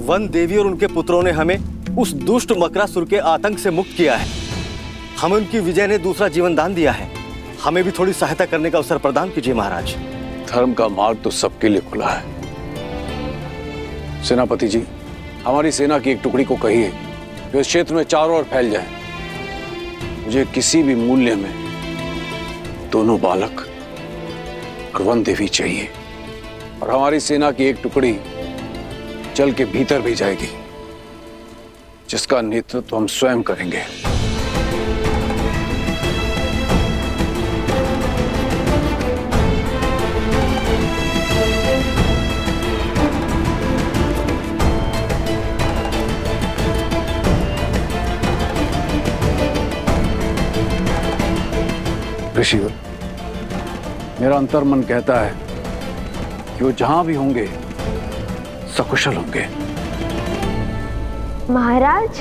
One देवी और उनके पुत्रों ने हमें उस दुष्ट मकरासुर के आतंक से मुक्त किया है। हमें उनकी विजय ने दूसरा जीवन दान दिया है। हमें भी थोड़ी सहायता करने का अवसर प्रदान कीजिए महाराज। धर्म का मार्ग तो सबके लिए खुला है। सेनापति जी, हमारी सेना की एक टुकड़ी को कहिए कि इस क्षेत्र में चारों ओर फैल जाए। मुझे किसी भी मूल्य में दोनों बालक और वन देवी चाहिए। और हमारी सेना की एक टुकड़ी जल के भीतर भी जाएगी, जिसका नेतृत्व हम स्वयं करेंगे। ऋषिवर, मेरा अंतर्मन कहता है कि वो जहां भी होंगे सकुशल होंगे। महाराज,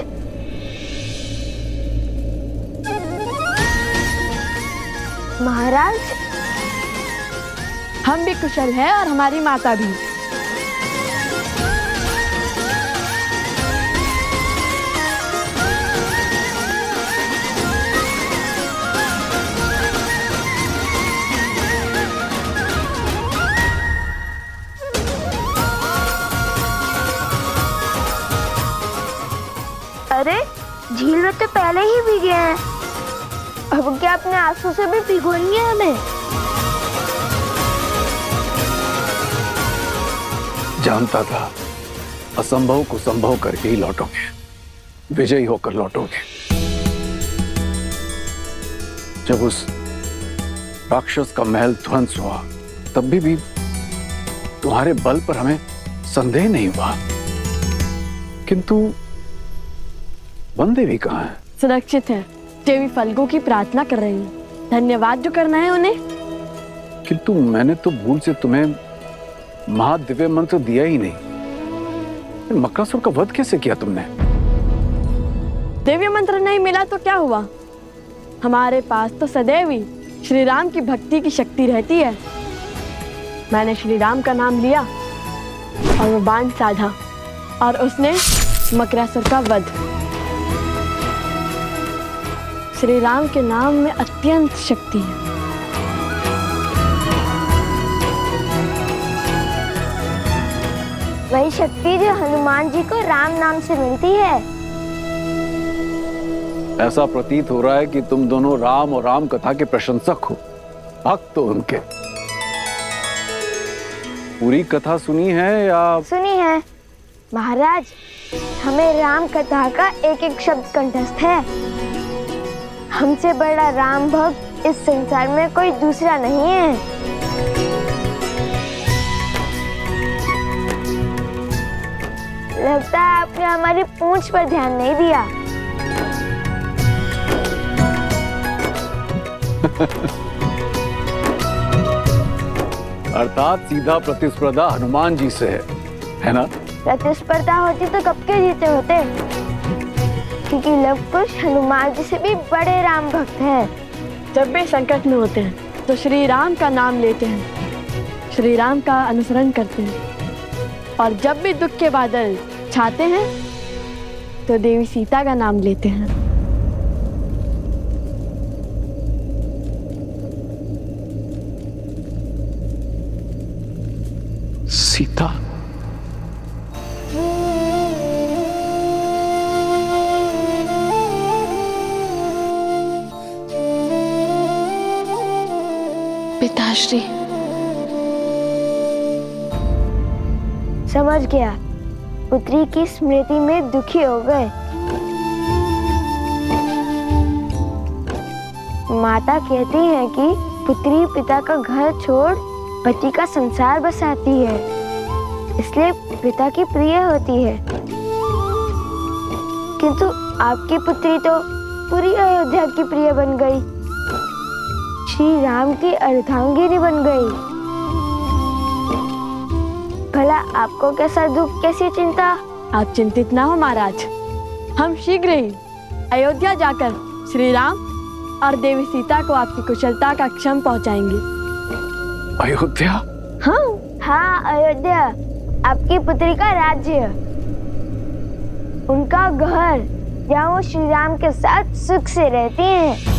महाराज, हम भी कुशल हैं और हमारी माता भी। अरे झील में तो पहले ही भीगे हैं, अब क्या अपने आंसू से भी भिगोएंगे हमें? जानता था असंभव को संभव करके ही लौटोगे, विजयी होकर लौटोगे। जब उस राक्षस का महल ध्वंस हुआ तब भी तुम्हारे बल पर हमें संदेह नहीं हुआ, किंतु वन देवी कहाँ है? सुरक्षित है। देवी फल्गु की प्रार्थना कर रही है। धन्यवाद जो करना है उन्हें। किंतु मैंने तो भूल से तुम्हें महादिव्य मंत्र दिया ही नहीं। मकरासुर का वध कैसे किया तुमने? दिव्य मंत्र नहीं मिला तो क्या हुआ? हमारे पास तो सदैव ही श्री राम की भक्ति की शक्ति रहती है। मैंने श्री राम का नाम लिया और वो बाण साधा और उसने मकरासुर का वध। श्री राम के नाम में अत्यंत शक्ति है। वही शक्ति जो हनुमान जी को राम नाम से मिलती है। ऐसा प्रतीत हो रहा है कि तुम दोनों राम और राम कथा के प्रशंसक हो, भक्त हो उनके। पूरी कथा सुनी है या? सुनी है महाराज, हमें राम कथा का एक एक शब्द कंठस्थ है। हमसे बड़ा राम भक्त इस संसार में कोई दूसरा नहीं है। लगता है आपने हमारी पूंछ पर ध्यान नहीं दिया। अर्थात सीधा प्रतिस्पर्धा हनुमान जी से है ना? प्रतिस्पर्धा होती तो कब के जीते होते, क्योंकि लव कुश हनुमान जी से भी बड़े राम भक्त हैं। जब भी संकट में होते हैं तो श्री राम का नाम लेते हैं, श्री राम का अनुसरण करते हैं, और जब भी दुख के बादल छाते हैं तो देवी सीता का नाम लेते हैं। सीता? पिताश्री। समझ गया, पुत्री की स्मृति में दुखी हो गए। माता कहती है कि पुत्री पिता का घर छोड़ पति का संसार बसाती है, इसलिए पिता की प्रिय होती है। किंतु आपकी पुत्री तो पूरी अयोध्या की प्रिय बन गई, श्री राम की अर्धांगिनी बन गई। भला आपको कैसा दुख, कैसी चिंता? आप चिंतित ना हो महाराज, हम शीघ्र ही अयोध्या जाकर श्री राम और देवी सीता को आपकी कुशलता का क्षण पहुंचाएंगे। अयोध्या? हाँ, अयोध्या, आपकी पुत्री का राज्य। उनका घर, जहाँ वो श्री राम के साथ सुख से रहती हैं।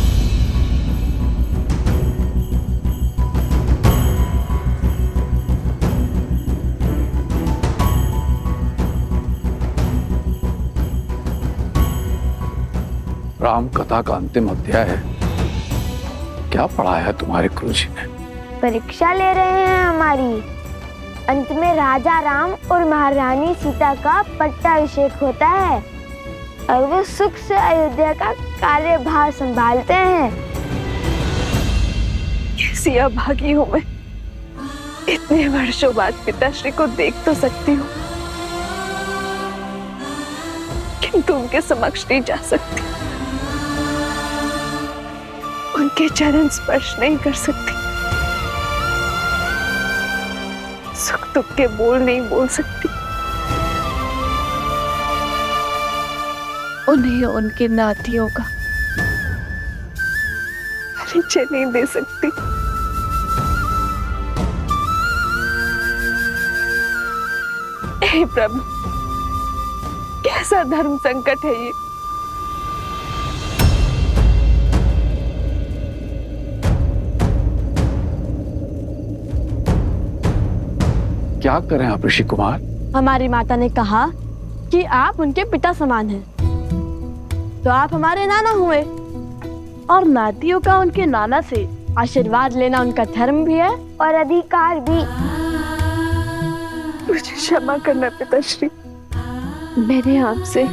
राम कथा का अंतिम अध्याय है। क्या पढ़ाया है तुम्हारे गुरुजी ने? परीक्षा ले रहे हैं हमारी। अंत में राजा राम और महारानी सीता का पट्टाभिषेक होता है और वो सुख से अयोध्या का कार्यभार संभालते हैं। कैसी अभागी हूँ मैं। इतने वर्षों बाद पिताश्री को देख तो सकती हूँ, किंतु उनके समक्ष नहीं जा सकती, उनके चरण स्पर्श नहीं कर सकती, सुख दुख के बोल नहीं बोल सकती, उन्हें उनके नातियों का परिचय नहीं दे सकती। हे प्रभु, कैसा धर्म संकट है ये। क्या करें आप ऋषि कुमार? हमारी माता ने कहा कि आप उनके पिता समान हैं, तो आप हमारे नाना हुए और नातियों का उनके नाना से आशीर्वाद लेना उनका धर्म भी है और अधिकार भी। मुझे क्षमा करना पिताश्री, मैंने आपसे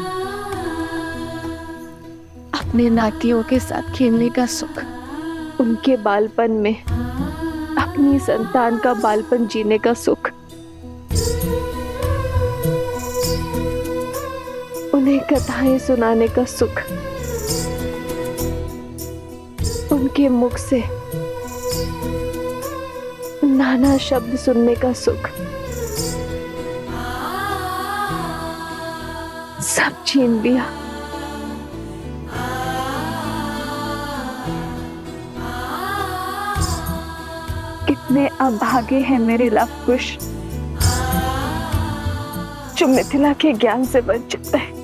अपने नातियों के साथ खेलने का सुख, उनके बालपन में अपनी संतान का बालपन जीने का सुख, उन्हें कथाएं सुनाने का सुख, उनके मुख से नाना शब्द सुनने का सुख सब छीन लिया। कितने अभागे हैं मेरे लव कुश, जो मिथिला के ज्ञान से वंचित है।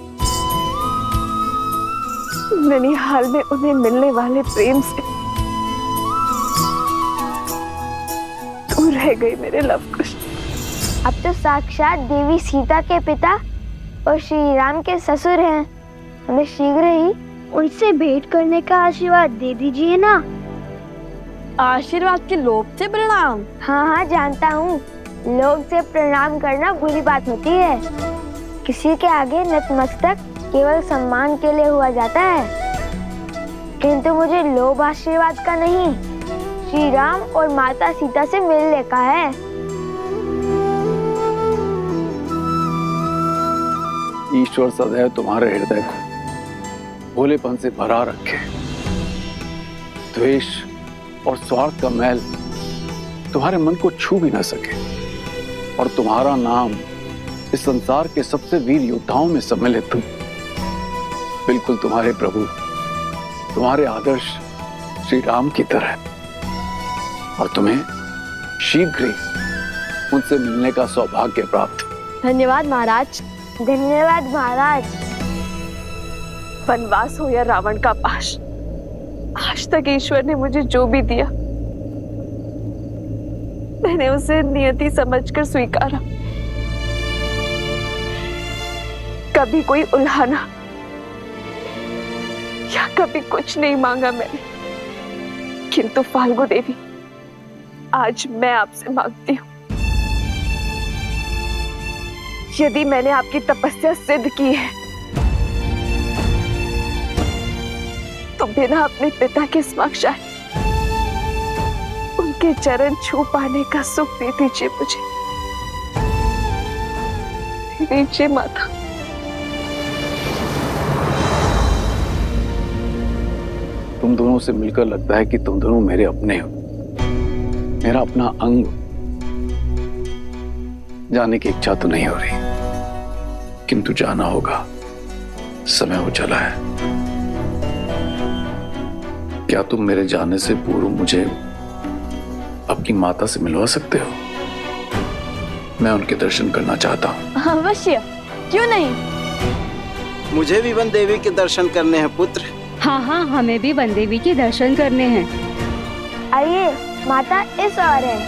ननिहाल में उन्हें मिलने वाले प्रेम से दूर रह गई मेरे लव कुश। अब तो साक्षात देवी सीता के पिता और श्री राम के ससुर हैं। हमें शीघ्र ही उनसे भेंट करने का आशीर्वाद दे दीजिए ना। आशीर्वाद के लोभ से प्रणाम। हाँ हाँ जानता हूँ, लोग से प्रणाम करना बुरी बात होती है। किसी के आगे नतमस्तक केवल सम्मान के लिए हुआ जाता है, किंतु मुझे लोभ आशीर्वाद का नहीं, श्री राम और माता सीता से मिलने का है। ईश्वर सदैव तुम्हारे हृदय को भोलेपन से भरा रखे। द्वेष और स्वार्थ का मैल तुम्हारे मन को छू भी न सके और तुम्हारा नाम इस संसार के सबसे वीर योद्धाओं में सम्मिलित हो। बिल्कुल तुम्हारे प्रभु, तुम्हारे आदर्श श्री राम की तरह, और तुम्हें शीघ्र ही उनसे मिलने का सौभाग्य प्राप्त। धन्यवाद महाराज। धन्यवाद महाराज। वनवास हो या रावण का पाश, आज तक ईश्वर ने मुझे जो भी दिया मैंने उसे नियति समझकर स्वीकारा। कभी कोई उल्हाना या कभी कुछ नहीं मांगा मैंने, किंतु फाल्गु देवी, आज मैं आपसे मांगती हूँ, यदि मैंने आपकी तपस्या सिद्ध की है तो बिना अपने पिता के समक्ष आए उनके चरण छू पाने का सुख दे दीजिए मुझे। दे दीजिए माता। तुम दोनों से मिलकर लगता है कि तुम दोनों मेरे अपने हो, मेरा अपना अंग। जाने की इच्छा तो नहीं हो रही, किंतु जाना होगा, समय हो चला है। क्या तुम मेरे जाने से पूर्व मुझे अपनी माता से मिलवा सकते हो? मैं उनके दर्शन करना चाहता हूँ। अवश्य, क्यों नहीं। मुझे भी वन देवी के दर्शन करने हैं पुत्र। हाँ हाँ, हमें भी वन देवी के दर्शन करने हैं। आइए, माता इस ओर है।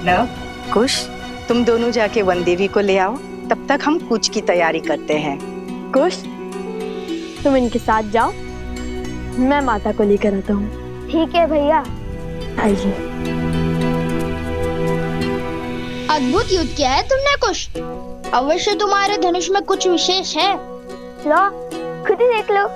लव, कुश, तुम दोनों जाके वन देवी को ले आओ, तब तक हम कूच की तैयारी करते हैं। कुश, तुम इनके साथ जाओ, मैं माता को लेकर आता हूँ। ठीक है भैया। आइए। अद्भुत युद्ध किया है तुमने कुश। अवश्य तुम्हारे धनुष में कुछ विशेष है। लो, खुद ही देख लो।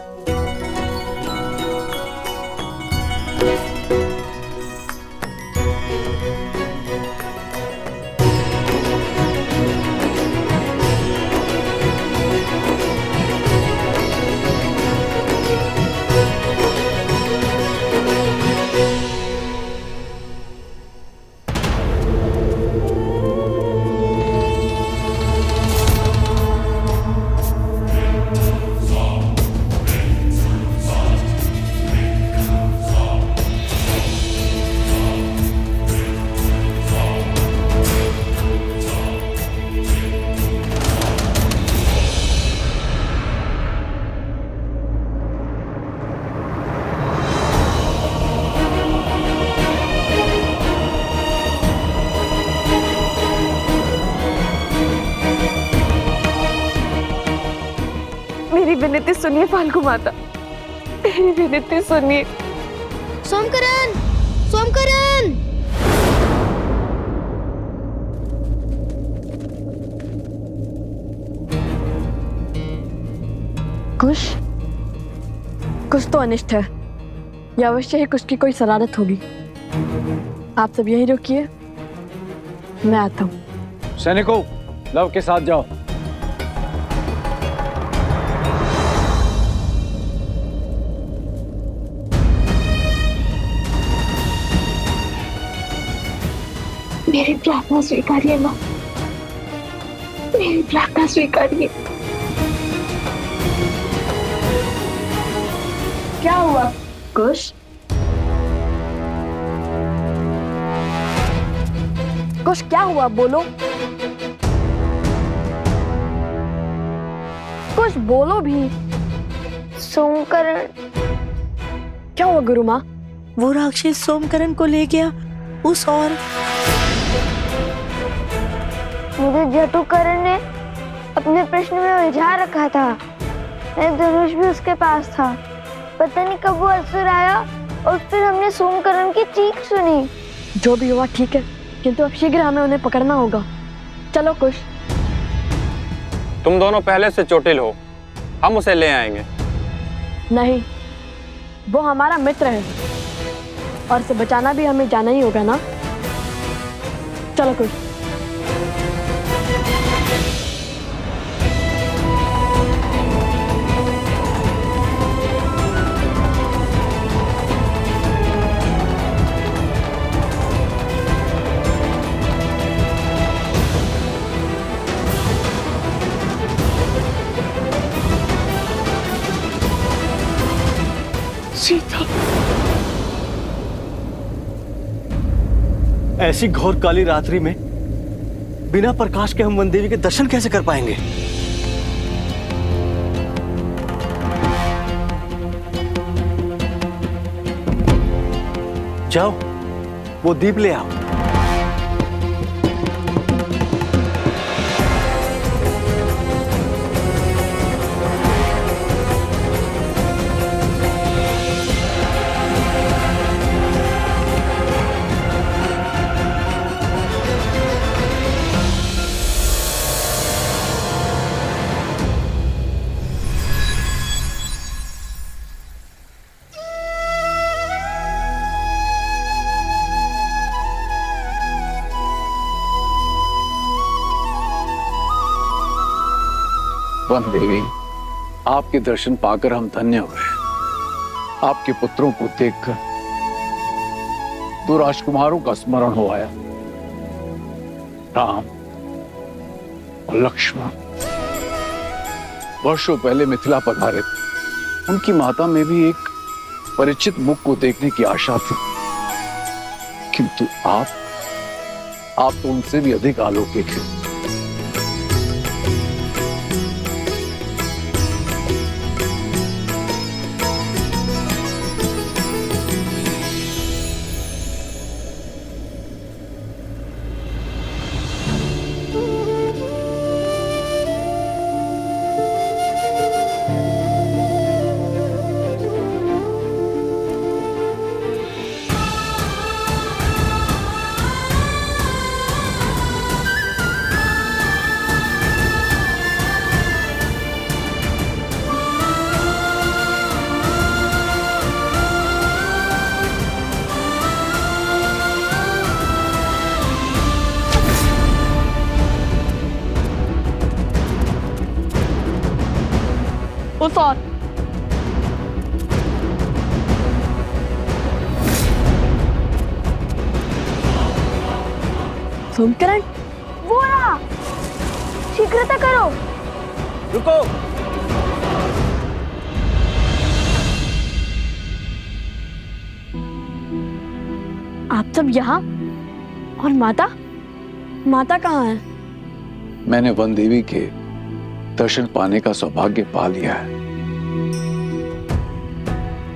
मेरी विनती सुनिए फाल्गु माता, मेरी विनती सुनिए। सोमकरण, सोमकरण। कुश, कुछ तो अनिष्ट है। या अवश्य ही कुछ की कोई शरारत होगी। आप सब यहीं रुकिए, मैं आता हूँ। सैनिकों, लव के साथ जाओ। मेरी प्रार्थना स्वीकारिए माँ, मेरी प्रार्थना स्वीकारिए। क्या हुआ कुश? कुश क्या हुआ, बोलो। कुश बोलो भी। सोमकरण। क्या हुआ गुरु माँ? वो राक्षस सोमकरण को ले गया उस और मुझे जटुकरण ने अपने प्रश्न में उलझा रखा था। एक धनुष भी उसके पास था। पता नहीं कब वो असुर आया और फिर हमने सोमकरण की चीख सुनी। जो भी हुआ ठीक है, किंतु अब शीघ्र हमें उन्हें पकड़ना होगा। चलो कुश। तुम दोनों पहले से चोटिल हो, हम उसे ले आएंगे। नहीं, वो हमारा मित्र है और उसे बचाना भी हमें जाना ही होगा ना। चलो कुश। सीता, ऐसी घोर काली रात्रि में बिना प्रकाश के हम वन देवी के दर्शन कैसे कर पाएंगे? जाओ, वो दीप ले आओ। वन देवी, आपके दर्शन पाकर हम धन्य हुए। आपके पुत्रों को देखकर दो राजकुमारों का स्मरण हो आया, राम और लक्ष्मण। वर्षों पहले मिथिला पधारे थे। उनकी माता में भी एक परिचित मुख को देखने की आशा थी, किंतु आप तो उनसे भी अधिक अलौकिक हैं। कुछ और। सोमकरण, वो रहा, शीघ्रता करो। रुको। आप सब यहाँ, और माता? माता कहाँ है? मैंने वन देवी के दर्शन पाने का सौभाग्य पा लिया है।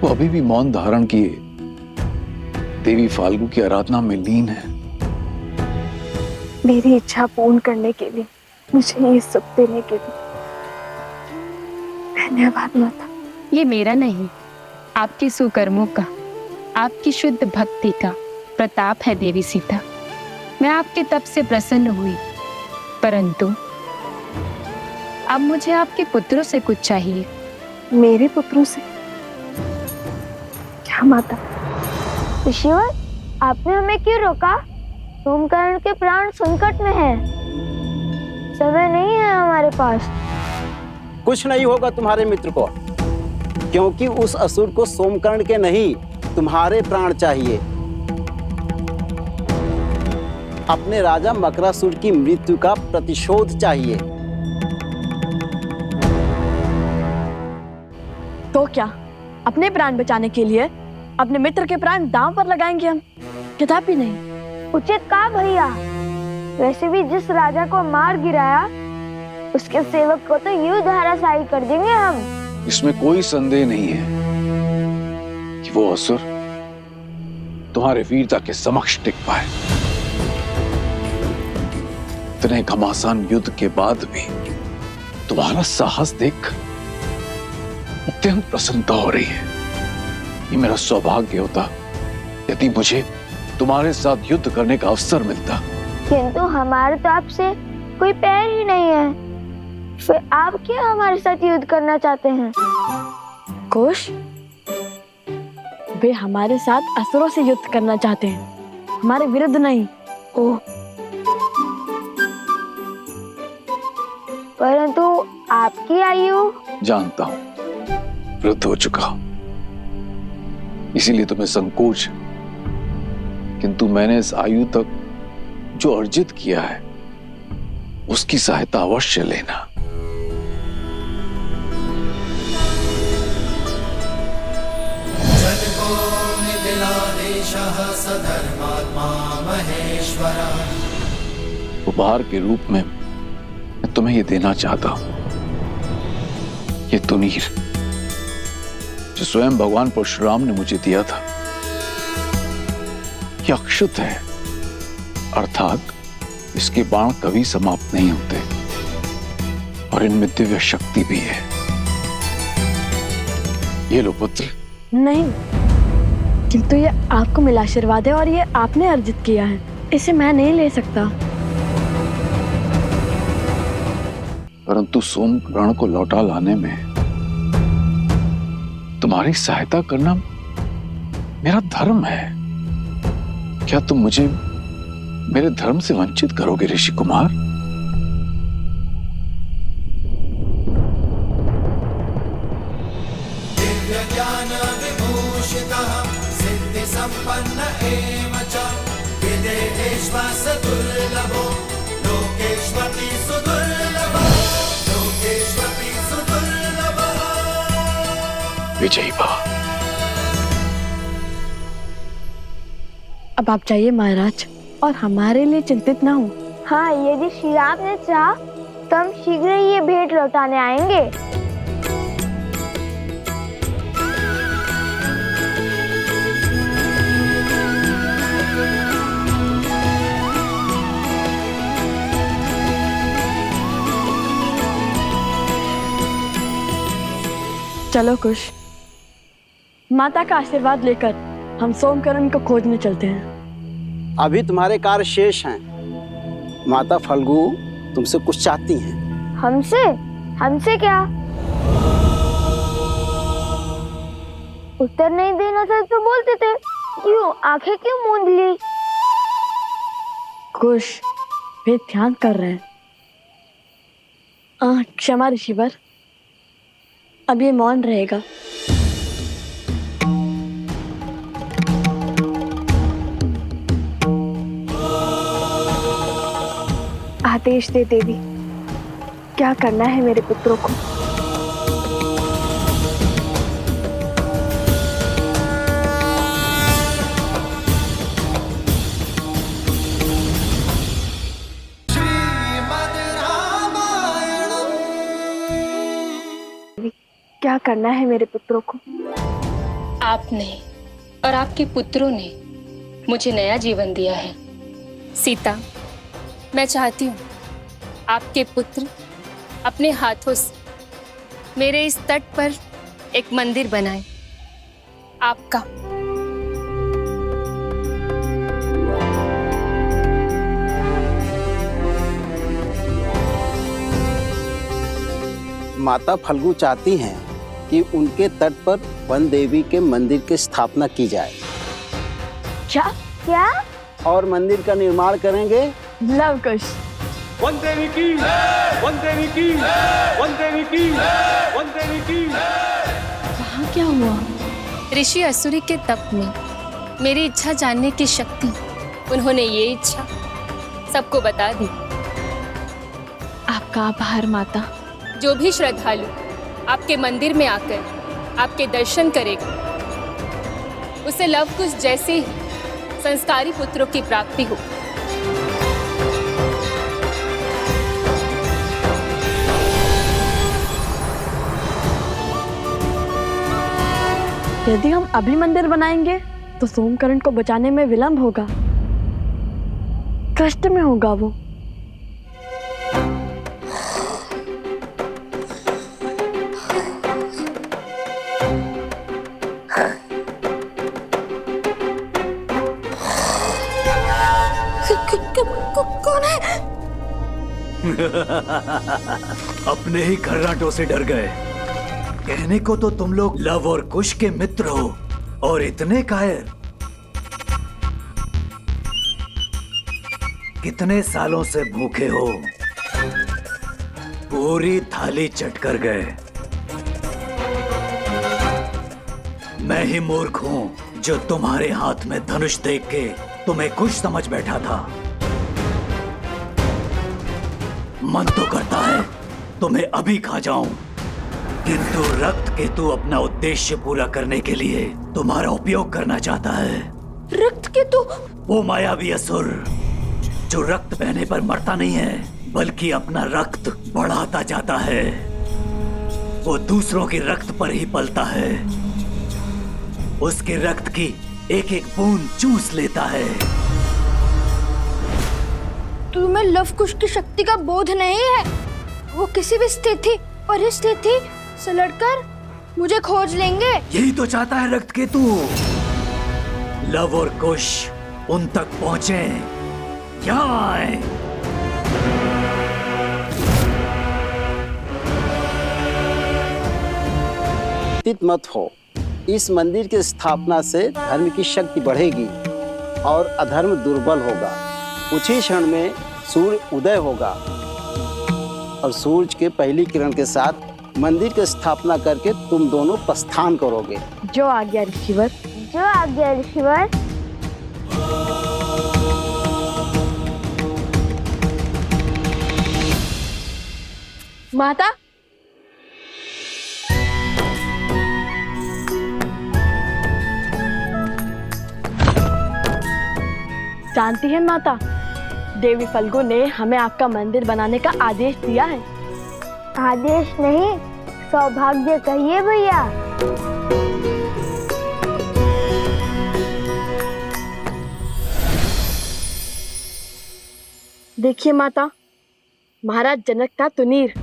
वो अभी भी मौन धारण किए देवी फाल्गु की आराधना में लीन है। मेरी इच्छा पूर्ण करने के लिए, मुझे ये सुख देने के लिए धन्यवाद माता। ये मेरा नहीं, आपके सुकर्मों का, आपकी शुद्ध भक्ति का प्रताप है देवी सीता। मैं आपके तप से प्रसन्न हुई, परंतु अब मुझे आपके पुत्रों से कुछ चाहिए। मेरे पुत्रों से? क्या माता? ऋषिवर, आपने हमें क्यों रोका? सोमकरण के प्राण संकट में हैं। समय नहीं है हमारे पास। कुछ नहीं होगा तुम्हारे मित्र को, क्योंकि उस असुर को सोमकर्ण के नहीं, तुम्हारे प्राण चाहिए। अपने राजा मकरासुर की मृत्यु का प्रतिशोध चाहिए। तो क्या अपने प्राण बचाने के लिए अपने मित्र के प्राण दांव पर लगाएंगे हम? कदापि नहीं। उचित कहा भैया। वैसे भी जिस राजा को मार गिराया, उसके सेवक को तो यूं धराशायी कर देंगे हम। इसमें कोई संदेह नहीं है कि वो असुर तुम्हारे वीरता के समक्ष टिक पाए। इतने घमासान युद्ध के बाद भी तुम्हारा साहस देख अत्यंत प्रसन्नता हो रही है। ये मेरा सौभाग्य होता यदि मुझे तुम्हारे साथ युद्ध करने का अवसर मिलता। किंतु हमारे तो आपसे कोई पैर ही नहीं है, फिर आप क्यों हमारे साथ युद्ध करना चाहते हैं? कुश, वे हमारे साथ असुरों से युद्ध करना चाहते हैं, हमारे विरुद्ध नहीं। ओह, परंतु आपकी आयु? जानता हूं, वृद्ध हो चुका हूं, इसीलिए तुम्हें संकोच, किंतु मैंने इस आयु तक जो अर्जित किया है उसकी सहायता अवश्य लेना। उपहार के रूप में मैं तुम्हें यह देना चाहता हूं, ये तुनीर जो स्वयं भगवान परशुराम ने मुझे दिया था। यह अक्षुत है, अर्थात इसके बाण कभी समाप्त नहीं होते और इनमें दिव्य शक्ति भी है। ये लो पुत्र। नहीं, किंतु ये आपको मिला आशीर्वाद है और ये आपने अर्जित किया है, इसे मैं नहीं ले सकता। परंतु सोमकर्ण को लौटा लाने में तुम्हारी सहायता करना मेरा धर्म है। क्या तुम मुझे मेरे धर्म से वंचित करोगे ऋषि कुमार? दिव्य ज्ञान विभूषितः सिद्धि संपन्न एव च विदेहेश्वास दुर्लभो लोकेश्वपि सुदुर्लभः लोकेश्वपि सुदुर्लभः। विजयी भव। अब आप जाइए महाराज, और हमारे लिए चिंतित ना हो। हाँ, यदि श्री राम ने चाहा तो हम शीघ्र ही ये भेंट लौटाने आएंगे। चलो कुश, माता का आशीर्वाद लेकर हम सोमकर्ण को खोजने चलते हैं। अभी तुम्हारे कार्य शेष हैं। माता फल्गु तुमसे कुछ चाहती हैं। हमसे? हमसे क्या? उत्तर नहीं देना था तो बोलते थे, क्यों आंखें क्यों मूंद ली? कुश, वे ध्यान कर रहे हैं। क्षमा ऋषिवर, अब ये मौन रहेगा। आदेश दे देवी, क्या करना है मेरे पुत्रों को? क्या करना है मेरे पुत्रों को? आपने और आपके पुत्रों ने मुझे नया जीवन दिया है। सीता, मैं चाहती हूँ आपके पुत्र अपने हाथों से मेरे इस तट पर एक मंदिर बनाएं, आपका। माता फल्गु चाहती हैं कि उनके तट पर वन देवी के मंदिर की स्थापना की जाए। क्या? क्या? और मंदिर का निर्माण करेंगे लव कुश। वन देवी की, वन देवी की, वन देवी की, वन देवी की। वहाँ क्या हुआ? ऋषि असुरी के तप में मेरी इच्छा जानने की शक्ति, उन्होंने ये इच्छा सबको बता दी। आपका आभार माता। जो भी श्रद्धालु आपके मंदिर में आकर आपके दर्शन करेगा, उसे लव कुश जैसे ही संस्कारी पुत्रों की प्राप्ति हो। यदि हम अभी मंदिर बनाएंगे तो सोमकरण को बचाने में विलंब होगा, कष्ट में होगा वो। कौन है? अपने ही खर्राटों से डर गए। कहने को तो तुम लोग लव और कुश के मित्र हो और इतने कायर। कितने सालों से भूखे हो, पूरी थाली चट कर गए। मैं ही मूर्ख हूं जो तुम्हारे हाथ में धनुष देख के तुम्हें कुश समझ बैठा था। मन तो करता है तुम्हें अभी खा जाऊं, किंतु रक्त केतु अपना उद्देश्य पूरा करने के लिए तुम्हारा उपयोग करना चाहता है। रक्त केतु? वो मायावी असुर जो रक्त बहने पर मरता नहीं है, बल्कि अपना रक्त बढ़ाता जाता है। वो दूसरों के रक्त पर ही पलता है, उसके रक्त की एक एक बूंद चूस लेता है। तुम्हें लव कुश की शक्ति का बोध नहीं है? वो किसी भी स्थिति परिस्थिति से लड़कर मुझे खोज लेंगे। यही तो चाहता है रक्त केतु। लव और कुश उन तक पहुंचे, यहाँ आए। चिंतित मत हो, इस मंदिर की स्थापना से धर्म की शक्ति बढ़ेगी और अधर्म दुर्बल होगा। कुछ ही क्षण में सूर्य उदय होगा और सूरज के पहली किरण के साथ मंदिर की स्थापना करके तुम दोनों प्रस्थान करोगे। जो आज्ञा ऋषिवर। जो आज्ञा ऋषिवर। माता, जानती है माता, देवी फल्गु ने हमें आपका मंदिर बनाने का आदेश दिया है। आदेश नहीं, सौभाग्य कहिए भैया। देखिए माता, महाराज जनक का तुनीर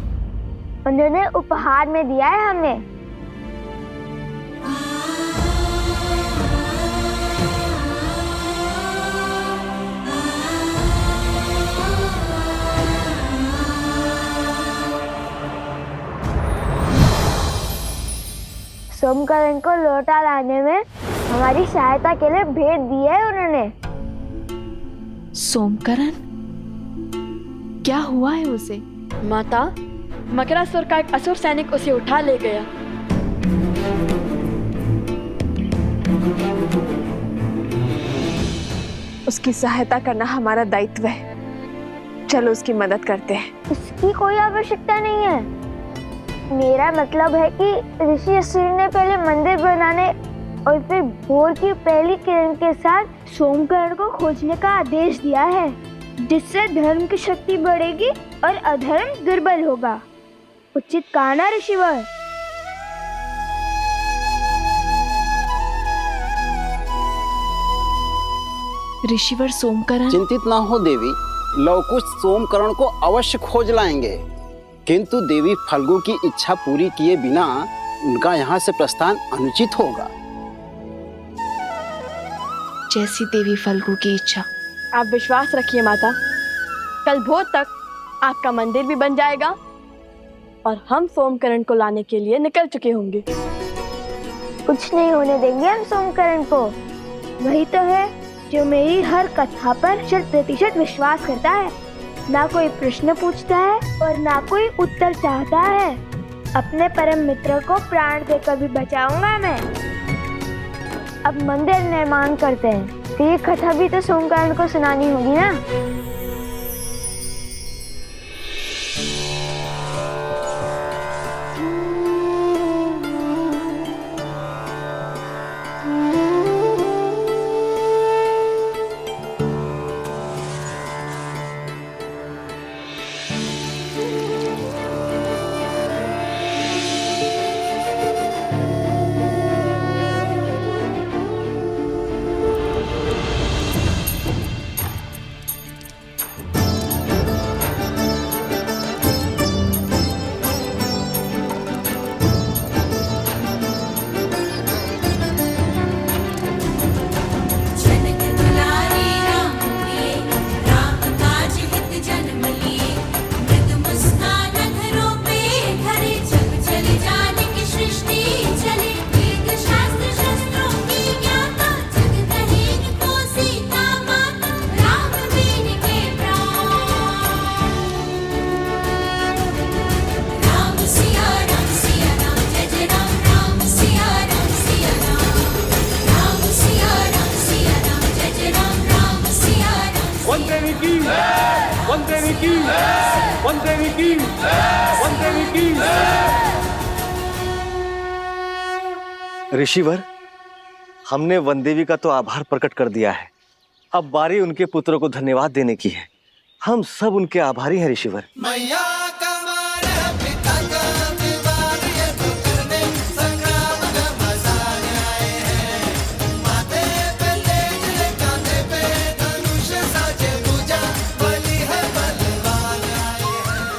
उन्होंने उपहार में दिया है हमें। सोमकरण को लौटा लाने में हमारी सहायता के लिए भेंट दी है उन्होंने। सोमकरण? क्या हुआ है उसे? माता, मकरासुर का एक असुर सैनिक उसे उठा ले गया उसकी सहायता करना हमारा दायित्व है। चलो उसकी मदद करते हैं। उसकी कोई आवश्यकता नहीं है। मेरा मतलब है कि ऋषि अश्विनी ने पहले मंदिर बनाने और फिर भोर की पहली किरण के साथ सोमकरण को खोजने का आदेश दिया है, जिससे धर्म की शक्ति बढ़ेगी और अधर्म दुर्बल होगा। उचित कहा ना ऋषिवर? ऋषिवर सोमकरण। चिंतित ना हो देवी, लवकुश सोमकरण को अवश्य खोज लाएंगे, किंतु देवी फल्गु की इच्छा पूरी किए बिना उनका यहाँ से प्रस्थान अनुचित होगा। जैसी देवी फल्गु की इच्छा। आप विश्वास रखिए माता, कल भोर तक आपका मंदिर भी बन जाएगा और हम सोमकरण को लाने के लिए निकल चुके होंगे। कुछ नहीं होने देंगे हम सोमकरण को। वही तो है जो मेरी हर कथा पर 100% विश्वास करता है। ना कोई प्रश्न पूछता है और ना कोई उत्तर चाहता है। अपने परम मित्र को प्राण देकर भी बचाऊंगा मैं। अब मंदिर निर्माण करते हैं, तो ये कथा भी तो सोमकरण को सुनानी होगी ना। ऋषिवर, हमने वनदेवी का तो आभार प्रकट कर दिया है, अब बारी उनके पुत्रों को धन्यवाद देने की है। हम सब उनके आभारी हैं ऋषिवर।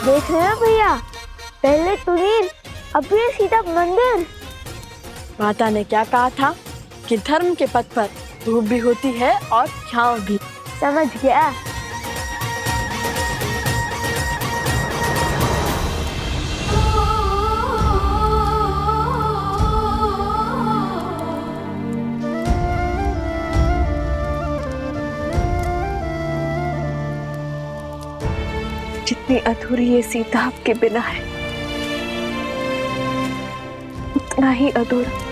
देख रहे हो भैया, पहले तुनीर, अब ये सीधा मंदिर। माता ने क्या कहा था कि धर्म के पथ पर धूप भी होती है और छांव भी। समझ गया। जितनी अधूरी ये सीता आपके बिना है, उतना ही अधूरा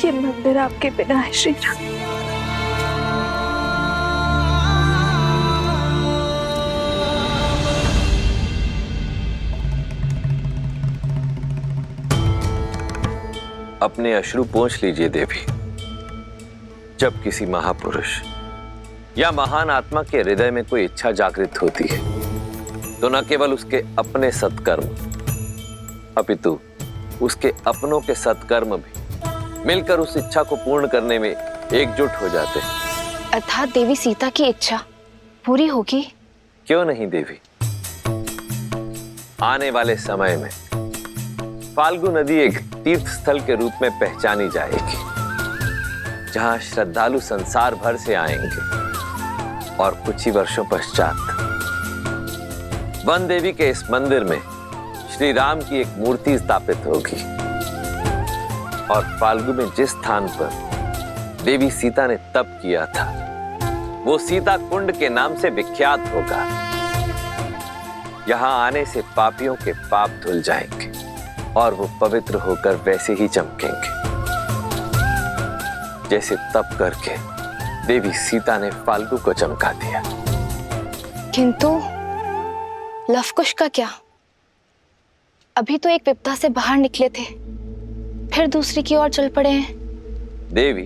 ये मंदिर आपके बिना है श्री राम। अपने अश्रु पोंछ लीजिए देवी। जब किसी महापुरुष या महान आत्मा के हृदय में कोई इच्छा जागृत होती है, तो न केवल उसके अपने सत्कर्म अपितु उसके अपनों के सत्कर्म भी मिलकर उस इच्छा को पूर्ण करने में एकजुट हो जाते हैं। अर्थात देवी सीता की इच्छा पूरी होगी? क्यों नहीं देवी। आने वाले समय में फाल्गु नदी एक तीर्थ स्थल के रूप में पहचानी जाएगी, जहां श्रद्धालु संसार भर से आएंगे और कुछ ही वर्षों पश्चात वन देवी के इस मंदिर में श्री राम की एक मूर्ति स्थापित होगी और फाल्गु में जिस स्थान पर देवी सीता ने तप किया था, वो सीता कुंड के नाम से विख्यात होगा। यहां आने से पापियों के पाप धुल जाएंगे और वो पवित्र होकर वैसे ही चमकेंगे। जैसे तप करके देवी सीता ने फाल्गु को चमका दिया। किंतु लवकुश का क्या? अभी तो एक विपदा से बाहर निकले थे, फिर दूसरी की ओर चल पड़े हैं। देवी,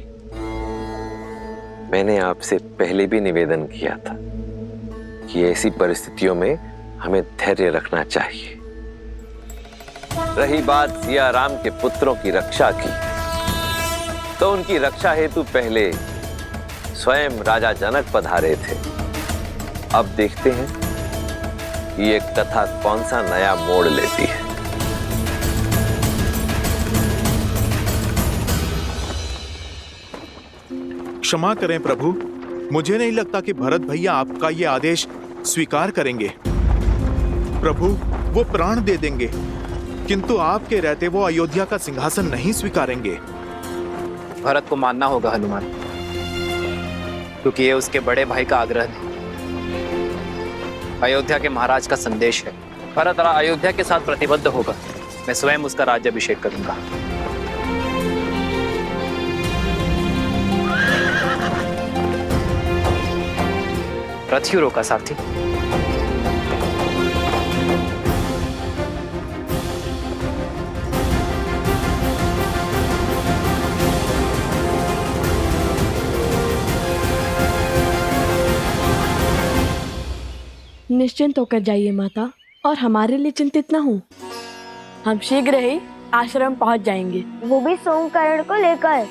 मैंने आपसे पहले भी निवेदन किया था कि ऐसी परिस्थितियों में हमें धैर्य रखना चाहिए। रही बात सिया राम के पुत्रों की रक्षा की, तो उनकी रक्षा हेतु पहले स्वयं राजा जनक पधारे थे। अब देखते हैं कि ये कथा कौन सा नया मोड़ लेती है। क्षमा करें प्रभु, मुझे नहीं लगता कि भरत भैया आपका ये आदेश स्वीकार करेंगे। प्रभु, वो प्राण दे देंगे, किंतु आपके रहते वो अयोध्या का सिंहासन नहीं स्वीकारेंगे। भरत को मानना होगा हनुमान, क्योंकि ये उसके बड़े भाई का आग्रह है, अयोध्या के महाराज का संदेश है। भरत अयोध्या के साथ प्रतिबद्ध होगा, मैं स्वयं उसका राज्याभिषेक करूंगा। रथ क्यों रोका सारथी? निश्चिंत होकर जाइए माता, और हमारे लिए चिंतित न हो। हम शीघ्र ही आश्रम पहुंच जाएंगे। वो भी सोमकरण को लेकर।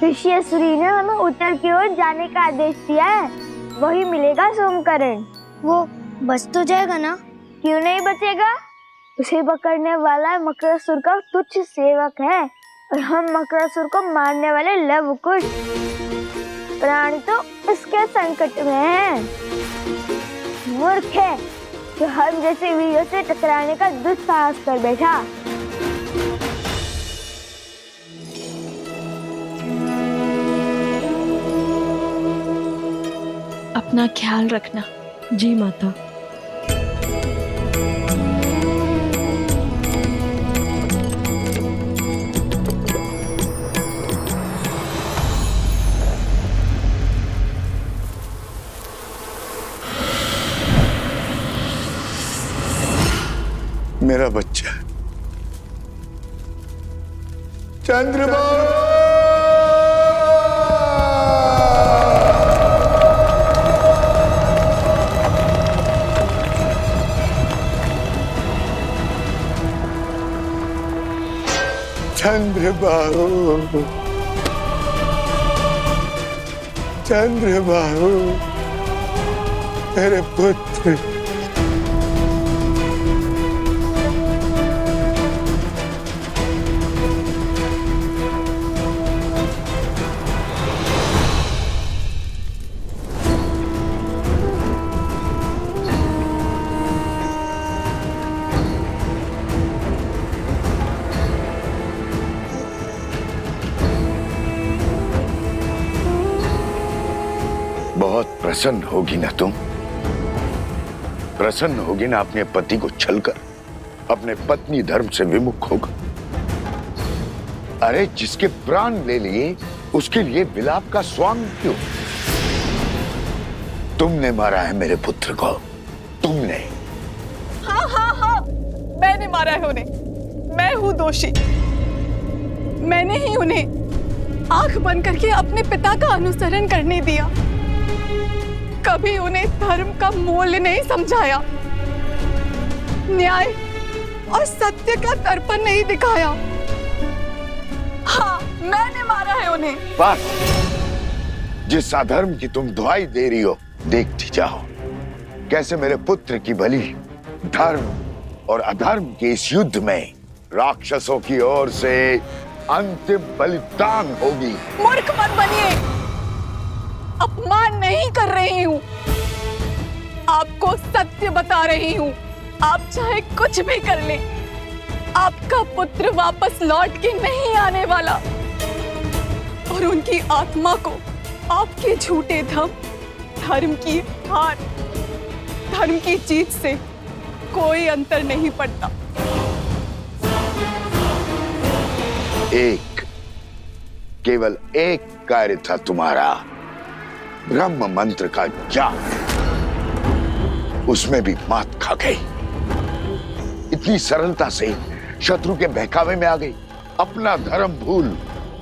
ऋषियश्री ने हमें उत्तर की ओर जाने का आदेश दिया है, वही मिलेगा सोमकरण। वो बच तो जाएगा ना? क्यों नहीं बचेगा? उसे पकड़ने वाला मकरासुर का तुच्छ सेवक है, और हम मकरासुर को मारने वाले लवकुश प्राणी तो उसके संकट में हैं। मूर्ख है जो हम जैसे वीरों से टकराने का दुस्साहस कर बैठा। अपना ख्याल रखना। जी माता। मेरा बच्चा चंद्रबाबू, चंद्रबाबू, चंद्रबाबू, मेरे पुत्र। बहुत प्रसन्न होगी ना तुम? प्रसन्न होगी ना अपने पति को छलकर अपने पत्नी धर्म से विमुख होकर? अरे जिसके प्राण ले लिए उसके लिए विलाप का स्वांग क्यों? तुमने मारा है मेरे पुत्र को, तुमने। हाँ हाँ हाँ, मैंने मारा है उन्हें, मैं हूँ दोषी। मैंने ही उन्हें आंख बंद करके अपने पिता का अनुसरण करने दिया, कभी उन्हें धर्म का मूल्य नहीं समझाया, न्याय और सत्य का दर्पण नहीं दिखाया। हाँ, मैंने मारा है उन्हें। बस, जिस अधर्म की तुम दुहाई दे रही हो, देखती जाओ कैसे मेरे पुत्र की बलि धर्म और अधर्म के इस युद्ध में राक्षसों की ओर से अंतिम बलिदान होगी। मूर्ख मत बनिए, अपमान नहीं कर रही हूँ, आपको सत्य बता रही हूँ। आप चाहे कुछ भी कर लें, आपका पुत्र वापस लौट के नहीं आने वाला, और उनकी आत्मा को आपके झूठे धर्म की हार, धर्म की जीत से कोई अंतर नहीं पड़ता। केवल एक कार्य था तुम्हारा, ब्रह्म मंत्र का जाप। उसमें भी मात खा गई। इतनी सरलता से शत्रु के बहकावे में आ गई। अपना धर्म भूल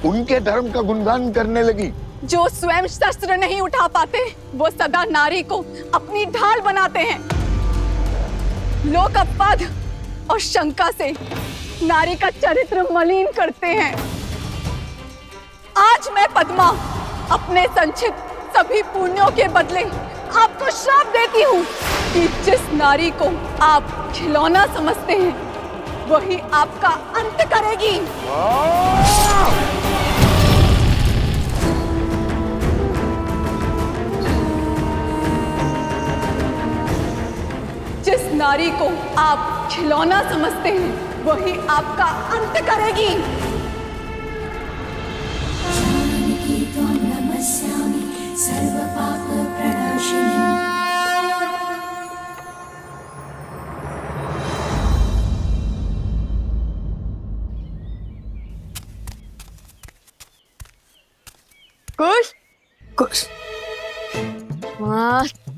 उनके धर्म का गुणगान करने लगी। जो स्वयं शस्त्र नहीं उठा पाते वो सदा नारी को अपनी ढाल बनाते हैं। लोग अपवाद और शंका से नारी का चरित्र मलिन करते हैं। आज मैं पद्मा अपने संचित सभी पुण्यों के बदले आपको श्राप देती हूँ कि जिस नारी को आप खिलौना समझते हैं वही आपका अंत करेगी। जिस नारी को आप खिलौना समझते हैं वही आपका अंत करेगी। कुश कुश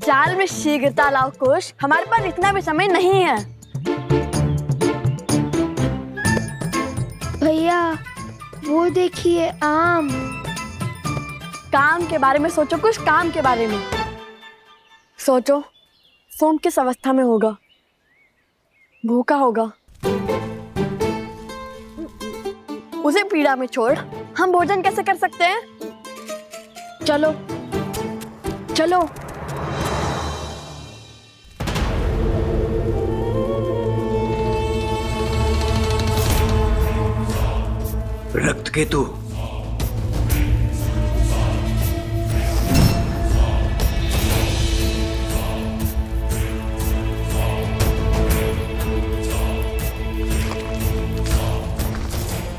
चाल में शीघ्रता लाओ कुश, हमारे पास इतना भी समय नहीं है। भैया वो देखिए आम। काम के बारे में सोचो कुछ, काम के बारे में सोचो। सोम किस अवस्था में होगा? भूखा होगा। उसे पीड़ा में छोड़ हम भोजन कैसे कर सकते हैं? चलो चलो। रक्त केतु,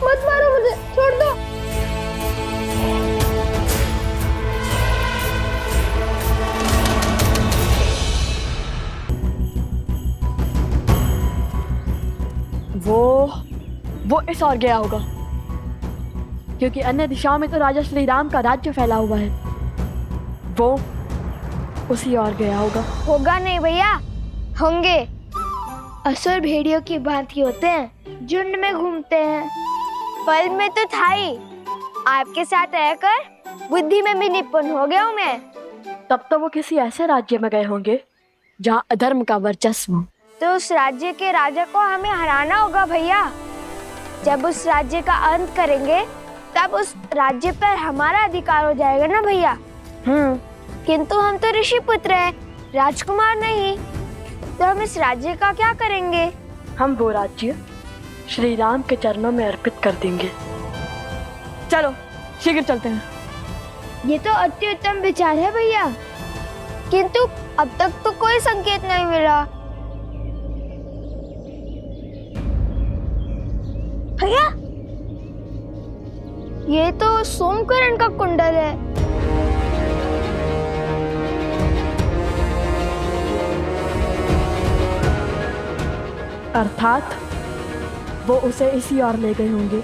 मत मारो मुझे, छोड़ दो। वो इस ओर गया होगा, क्योंकि अन्य दिशाओं में तो राजा श्री राम का राज्य फैला हुआ है। वो उसी ओर गया होगा। होगा नहीं भैया, होंगे। असुर भेड़ियों की भांति होते हैं, झुंड में घूमते हैं। पल में तो था ही, आपके साथ रहकर बुद्धि में भी निपुण हो गया हूँ मैं। तब तो वो किसी ऐसे राज्य में गए होंगे जहाँ अधर्म का वर्चस्व हो। तो उस राज्य के राजा को हमें हराना होगा भैया। जब उस राज्य का अंत करेंगे तब उस राज्य पर हमारा अधिकार हो जाएगा ना भैया। किंतु हम तो ऋषि पुत्र हैं, राजकुमार नहीं। तो हम इस राज्य का क्या करेंगे? हम वो राज्य श्री राम के चरणों में अर्पित कर देंगे। चलो शीघ्र चलते हैं। ये तो अति उत्तम विचार है भैया, किंतु अब तक तो कोई संकेत नहीं मिला। भैया ये तो सोमकरण का कुंडल है। अर्थात वो उसे इसी ओर ले गए होंगे।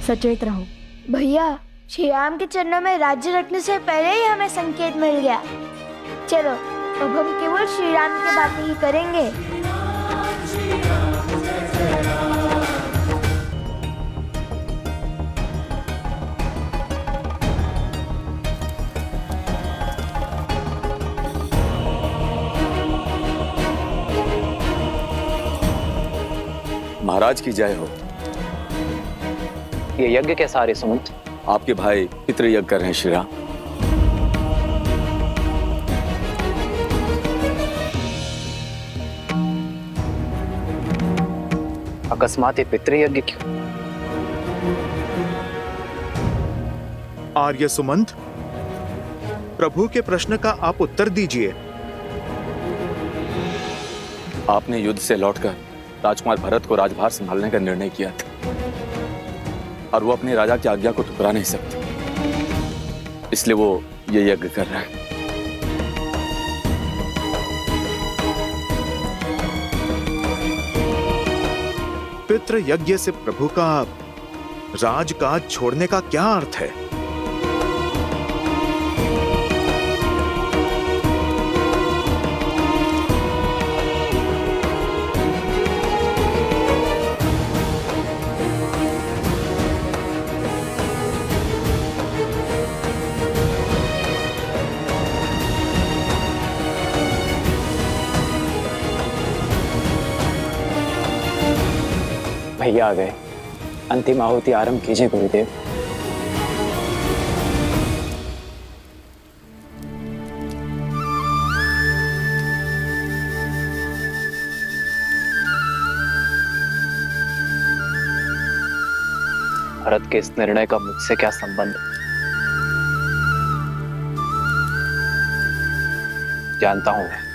सचेत रहो भैया। श्री राम के चरणों में राज्य रखने से पहले ही हमें संकेत मिल गया। चलो अब हम केवल श्री राम की बातें ही करेंगे। महाराज की जय हो। ये यज्ञ कैसा रे सुमंत? आपके भाई पितृ यज्ञ कर रहे हैं श्री राम। अकस्मात ये पितृयज्ञ क्यों? आर्य सुमंत, प्रभु के प्रश्न का आप उत्तर दीजिए। आपने युद्ध से लौटकर राजकुमार भरत को राजभार संभालने का निर्णय किया था, और वो अपने राजा की आज्ञा को ठुकरा नहीं सकते, इसलिए वो ये यज्ञ कर रहा है। पितृ यज्ञ से प्रभु का राजकाज छोड़ने का क्या अर्थ है? भैया आ गए। अंतिम आहुति आरंभ कीजिए गुरुदेव। भरत के इस निर्णय का मुझसे क्या संबंध? जानता हूं मैं।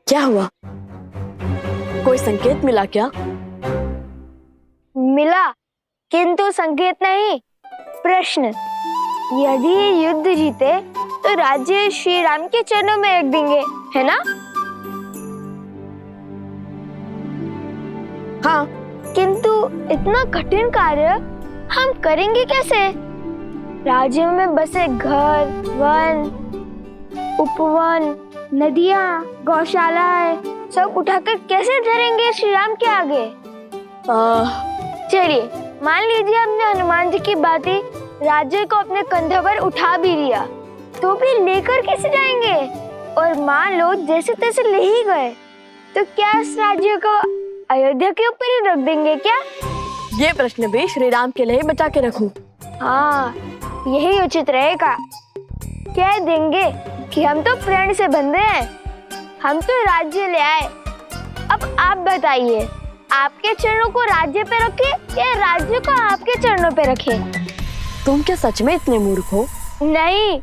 क्या हुआ? कोई संकेत मिला क्या? मिला, किंतु संकेत नहीं, प्रश्न। यदि ये युद्ध जीते तो राज्य श्री राम के चरणों में रख देंगे, है ना? हाँ, किंतु इतना कठिन कार्य हम करेंगे कैसे? राज्य में बसे घर, वन, उपवन, नदियाँ, गौशालाएं सब उठाकर कैसे धरेंगे श्री राम के आगे? चलिए, मान लीजिए हमने हनुमान जी की बातें राज्य को अपने कंधों पर उठा भी लिया, तो भी लेकर कैसे जाएंगे? और मान लो जैसे तैसे ले ही गए, तो क्या इस राज्य को अयोध्या के ऊपर ही रख देंगे क्या? ये प्रश्न भी श्री राम के लिए बचा के रखूं। हाँ, यही उचित रहेगा। कह देंगे कि हम तो प्रण से बंधे हैं, हम तो राज्य ले आए। अब आप बताइए, आपके चरणों को राज्य पे रखे या राज्य को आपके चरणों पे रखे? तुम क्या सच में इतने मूर्ख हो? नहीं,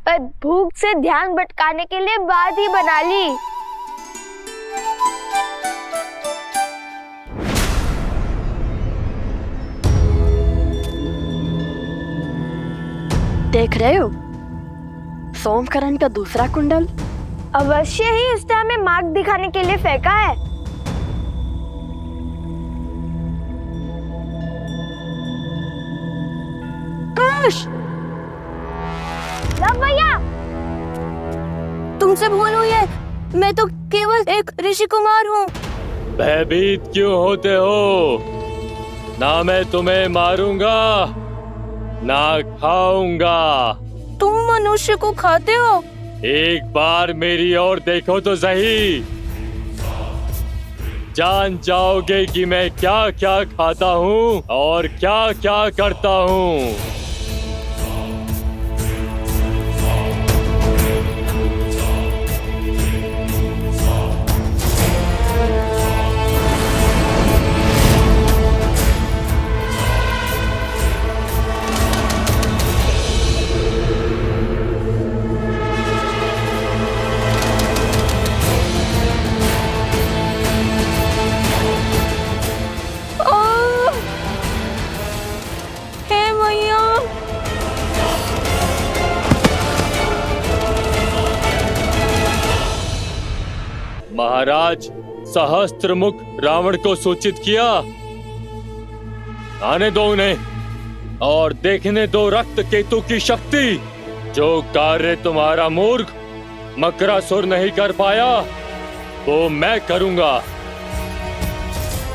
पर भूख से ध्यान भटकाने के लिए बात ही बना ली। देख रहे हो सोमकरण का दूसरा कुंडल? अवश्य ही उसने हमें मार्ग दिखाने के लिए फेंका है। कुश! लव भैया! तुमसे भूल हुई है, मैं तो केवल एक ऋषि कुमार हूँ। भयभीत क्यों होते हो? ना मैं तुम्हें मारूंगा, ना खाऊंगा। तुम मनुष्य को खाते हो? एक बार मेरी ओर देखो तो सही, जान जाओगे कि मैं क्या क्या खाता हूँ और क्या क्या करता हूँ। महाराज, सहस्त्रमुख रावण को सूचित किया। आने दो उन्हें और देखने दो रक्त केतु की शक्ति। जो कार्य तुम्हारा मूर्ख मकरासुर नहीं कर पाया, वो मैं करूंगा।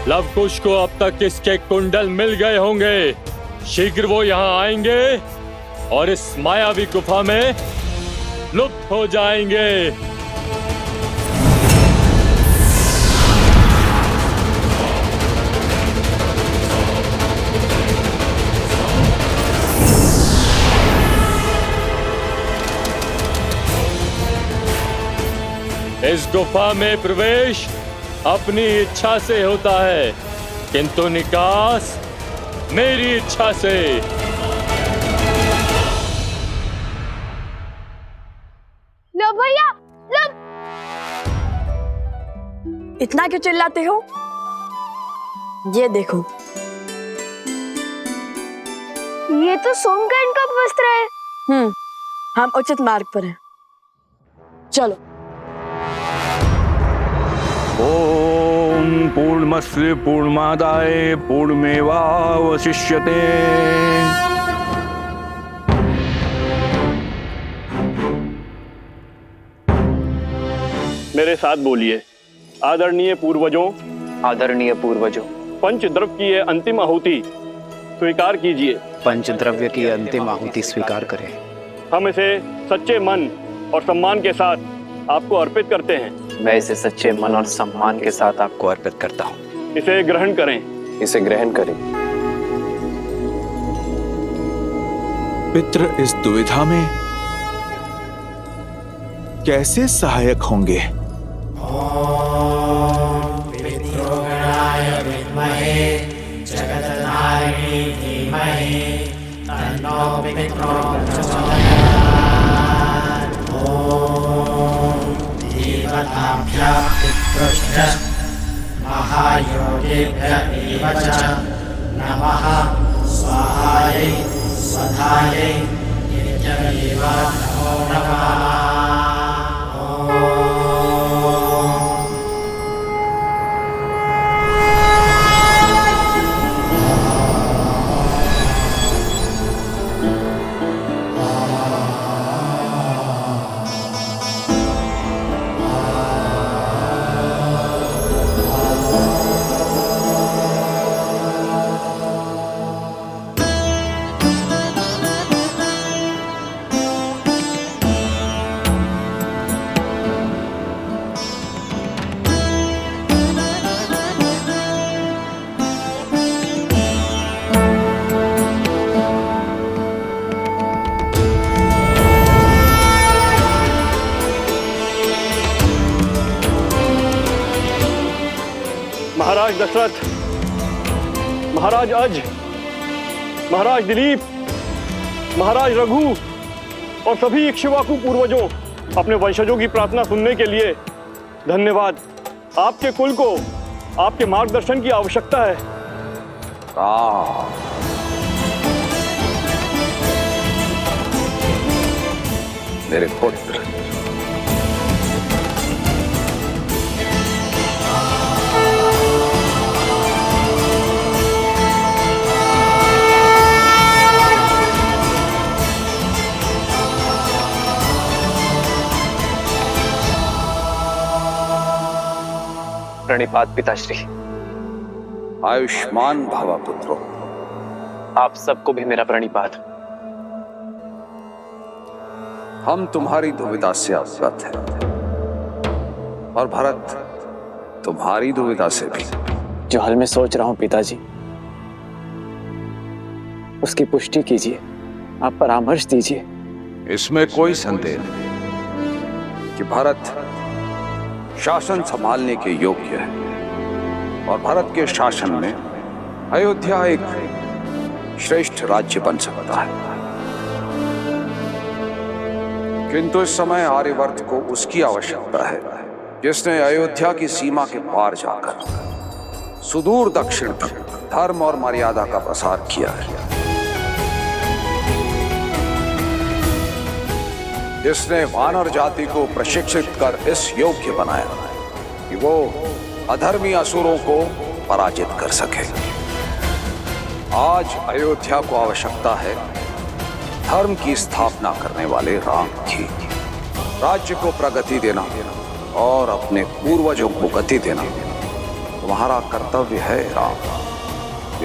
लवकुश को अब तक इसके कुंडल मिल गए होंगे। शीघ्र वो यहाँ आएंगे और इस मायावी गुफा में लुप्त हो जाएंगे। इस गुफा में प्रवेश अपनी इच्छा से होता है, किंतु निकास मेरी इच्छा से। लो भैया, लो। इतना क्यों चिल्लाते हो? ये देखो, ये तो सोमकर्ण का वस्त्र है। हम उचित मार्ग पर हैं। चलो। ओम पूर्णमस्य पूर्णमादाय पूर्णमेवावशिष्यते। मेरे साथ बोलिए। आदरणीय पूर्वजों, आदरणीय पूर्वजों, पंचद्रव्य की ये अंतिम आहुति स्वीकार कीजिए। पंचद्रव्य की अंतिम आहुति स्वीकार करें। हम इसे सच्चे मन और सम्मान के साथ आपको अर्पित करते हैं। मैं इसे सच्चे मन और सम्मान के साथ आपको अर्पित करता हूँ। इसे ग्रहण करें। इसे ग्रहण करें। पितृ इस दुविधा में कैसे सहायक होंगे? पितृगणाय विद्महे जगन्नाथाय धीमहि तन्नो पितरः प्रचोदयात्। ओम देवताभ्यः पितृभ्यः महायोगिभ्यः एव च नमः। स्वाहायै स्वधायै नित्यमेव नमो नमः। महाराज दशरथ, महाराज अज, महाराज दिलीप, महाराज रघु और सभी इक्ष्वाकु पूर्वजों, अपने वंशजों की प्रार्थना सुनने के लिए धन्यवाद। आपके कुल को आपके मार्गदर्शन की आवश्यकता है। मेरे पुत्र, प्रणिपात पिताश्री। आयुष्मान भव पुत्रो। आप सबको भी मेरा प्रणिपात। हम तुम्हारी दुविधा से अवगत हैं और भरत तुम्हारी दुविधा से भी। जो हाल मैं सोच रहा हूं पिताजी, उसकी पुष्टि कीजिए, आप परामर्श दीजिए। इसमें कोई संदेह नहीं कि भरत शासन संभालने के योग्य है और भारत के शासन में अयोध्या एक श्रेष्ठ राज्य बन सकता है। किंतु इस समय आर्यवर्त को उसकी आवश्यकता है जिसने अयोध्या की सीमा के पार जाकर सुदूर दक्षिण तक धर्म और मर्यादा का प्रसार किया है, जिसने वानर जाति को प्रशिक्षित कर इस योग्य बनाया कि वो अधर्मी असुरों को पराजित कर सके। आज अयोध्या को आवश्यकता है धर्म की स्थापना करने वाले राम की। राज्य को प्रगति देना और अपने पूर्वजों को गति देना तुम्हारा कर्तव्य है राम।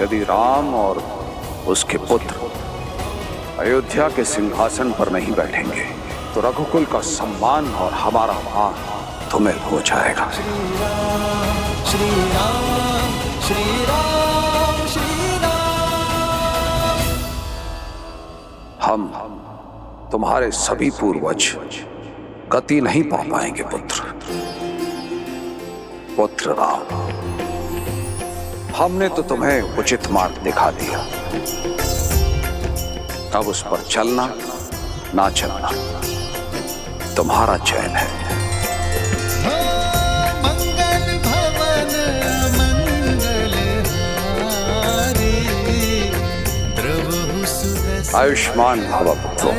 यदि राम और उसके पुत्र अयोध्या के सिंहासन पर नहीं बैठेंगे तो रघुकुल का सम्मान और हमारा मान तुम्हें हो जाएगा। श्री राम श्री राम श्री राम। हम तुम्हारे सभी पूर्वज गति नहीं पा पाएंगे पुत्र राम। हमने तो तुम्हें उचित मार्ग दिखा दिया, अब उस पर चलना ना चलना तुम्हारा चयन है। मंगल भवन आयुष्मान भव पुत्रो।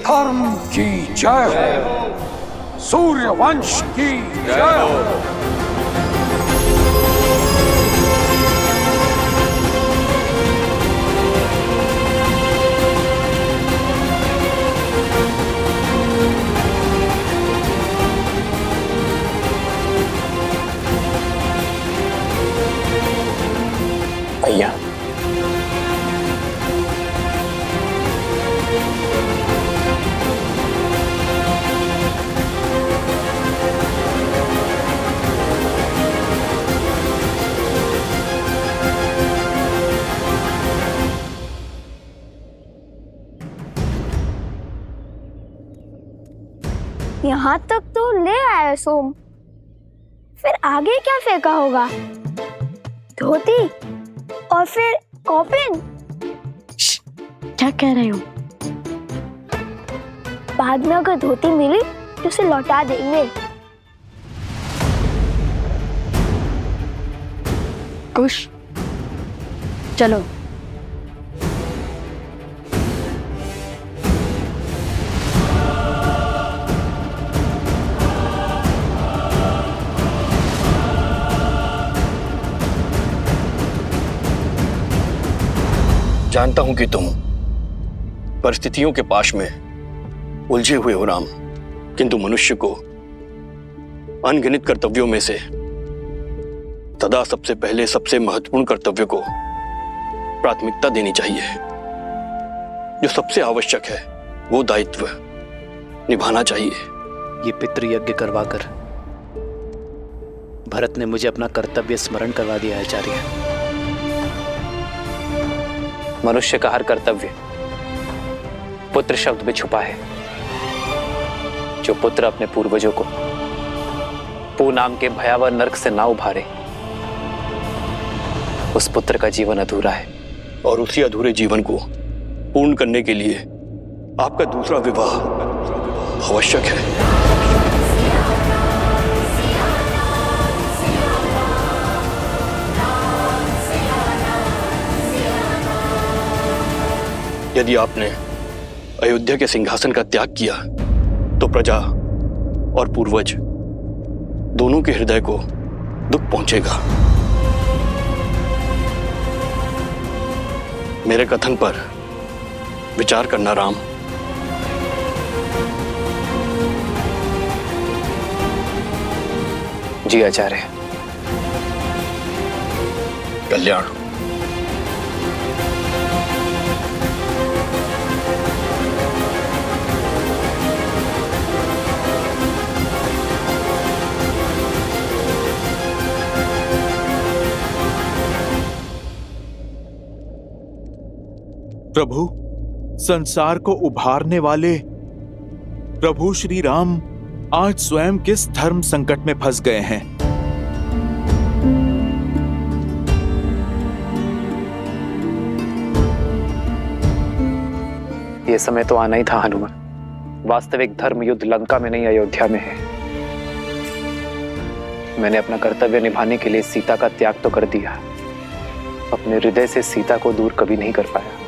धर्म की जय हो, सूर्यवंश की जय हो। भैया, यहाँ तक तो ले आया सोम, फिर आगे क्या फेंका होगा? धोती और फिर कॉफिन? क्या कह रहे हो? बाद में अगर धोती मिली तो उसे लौटा देंगे। कुश, चलो। जानता हूं कि तुम परिस्थितियों के पाश में उलझे हुए हो राम, किंतु मनुष्य को अनगिनत कर्तव्यों में से सदा सबसे पहले सबसे महत्वपूर्ण कर्तव्य को प्राथमिकता देनी चाहिए। जो सबसे आवश्यक है वो दायित्व निभाना चाहिए। ये पितृयज्ञ करवाकर भरत ने मुझे अपना कर्तव्य स्मरण करवा दिया आचार्य। मनुष्य का हर कर्तव्य पुत्र शब्द में छुपा है। जो पुत्र अपने पूर्वजों को पू नाम के भयावह नरक से ना उभारे, उस पुत्र का जीवन अधूरा है। और उसी अधूरे जीवन को पूर्ण करने के लिए आपका दूसरा विवाह आवश्यक है। यदि आपने अयोध्या के सिंहासन का त्याग किया तो प्रजा और पूर्वज दोनों के हृदय को दुख पहुंचेगा। मेरे कथन पर विचार करना राम। जी आचार्य। कल्याण। प्रभु, संसार को उभारने वाले प्रभु श्री राम आज स्वयं किस धर्म संकट में फंस गए हैं? ये समय तो आना ही था हनुमान। वास्तविक धर्म युद्ध लंका में नहीं अयोध्या में है। मैंने अपना कर्तव्य निभाने के लिए सीता का त्याग तो कर दिया, अपने हृदय से सीता को दूर कभी नहीं कर पाया।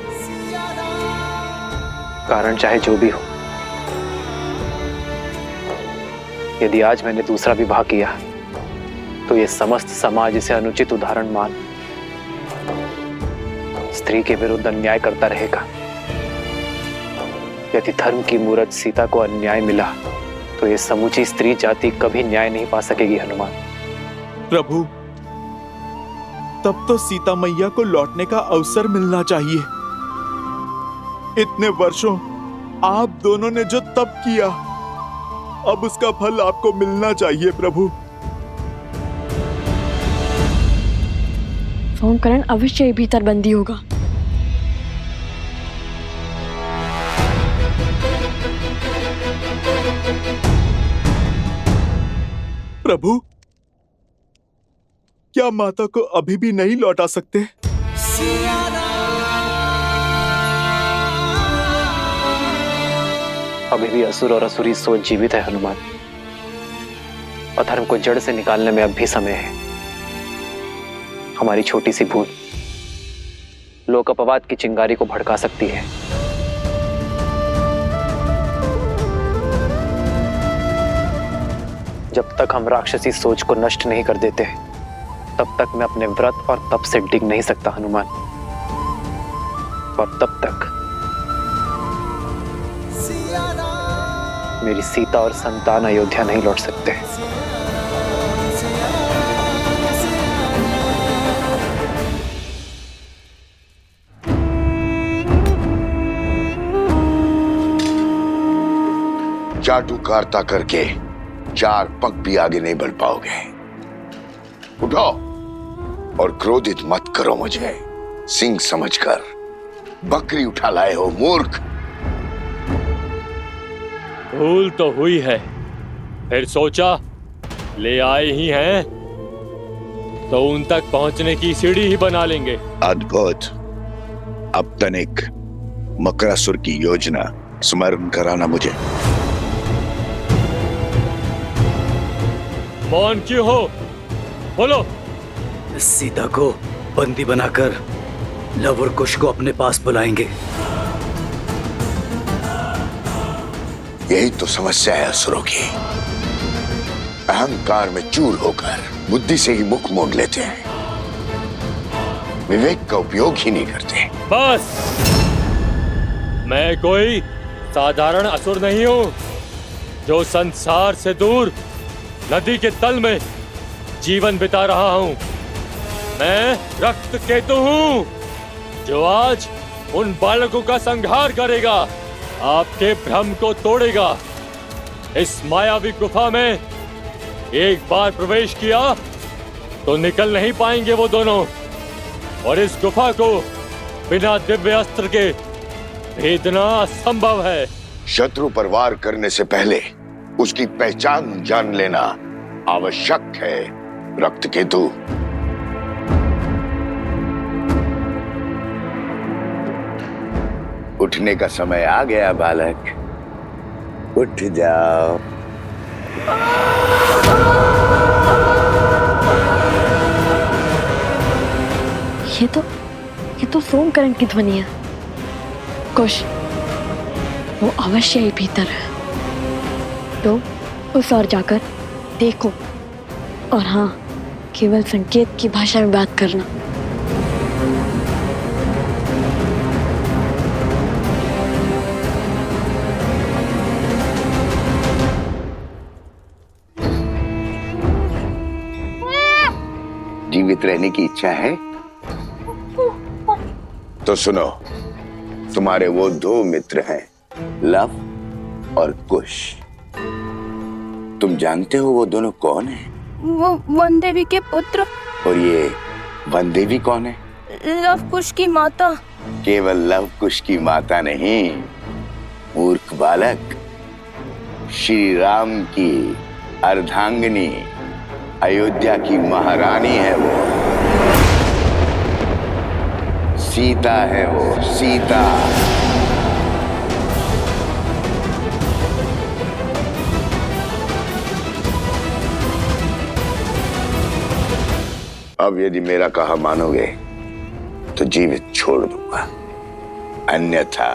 कारण चाहे जो भी हो, यदि आज मैंने दूसरा विवाह किया तो ये समस्त समाज इसे अनुचित उदाहरण मान स्त्री के विरुद्ध अन्याय करता रहेगा। यदि धर्म की मूरत सीता को अन्याय मिला तो ये समूची स्त्री जाति कभी न्याय नहीं पा सकेगी हनुमान। प्रभु, तब तो सीता मैया को लौटने का अवसर मिलना चाहिए। इतने वर्षों आप दोनों ने जो तप किया, अब उसका फल आपको मिलना चाहिए प्रभु। सोमकरण अवश्य ही भीतर बंदी होगा। प्रभु, क्या माता को अभी भी नहीं लौटा सकते? अभी भी असुर और असुरी सोच जीवित है हनुमान। अधर्म को जड़ से निकालने में अब भी समय है। हमारी छोटी सी भूल लोक अपवाद की चिंगारी को भड़का सकती है। जब तक हम राक्षसी सोच को नष्ट नहीं कर देते, तब तक मैं अपने व्रत और तप से डिग नहीं सकता हनुमान। और तब तक मेरी सीता और संतान अयोध्या नहीं लौट सकते। चाटुकारिता करके 4 पग भी आगे नहीं बढ़ पाओगे। उठो और क्रोधित मत करो मुझे। सिंह समझकर बकरी उठा लाए हो मूर्ख। भूल तो हुई है, फिर सोचा ले आए ही हैं तो उन तक पहुंचने की सीढ़ी ही बना लेंगे। अद्भुत। अब तनिक मकरासुर की योजना स्मरण कराना मुझे। मौन क्यों हो, बोलो। सीता को बंदी बनाकर लव और कुश को अपने पास बुलाएंगे। यही तो समस्या है असुरों की। अहंकार में चूर होकर बुद्धि से ही मुख मोड़ लेते हैं, विवेक का उपयोग ही नहीं करते। बस, मैं कोई साधारण असुर नहीं हूं जो संसार से दूर नदी के तल में जीवन बिता रहा हूं। मैं रक्त केतु हूं जो आज उन बालकों का संहार करेगा, आपके भ्रम को तोड़ेगा। इस मायावी गुफा में एक बार प्रवेश किया तो निकल नहीं पाएंगे वो दोनों, और इस गुफा को बिना दिव्य अस्त्र के भेदना असंभव है। शत्रु पर वार करने से पहले उसकी पहचान जान लेना आवश्यक है, रक्तकेतु। उठने का समय आ गया बालक, उठ जाओ। ये तो सोमकरण की ध्वनि है। कुश, वो अवश्य ही भीतर है, तो उस ओर जाकर देखो, और हाँ, केवल संकेत की भाषा में बात करना। जीवित रहने की इच्छा है तो सुनो, तुम्हारे वो 2 मित्र हैं, लव और कुश। तुम जानते हो वो दोनों कौन हैं? वो वन देवी के पुत्र। और ये वन देवी कौन है? लव कुश की माता। केवल लव कुश की माता नहीं, मूर्ख बालक, श्री राम की अर्धांगिनी, अयोध्या की महारानी है वो। सीता है वो, सीता। अब यदि मेरा कहा मानोगे तो जीवित छोड़ दूंगा, अन्यथा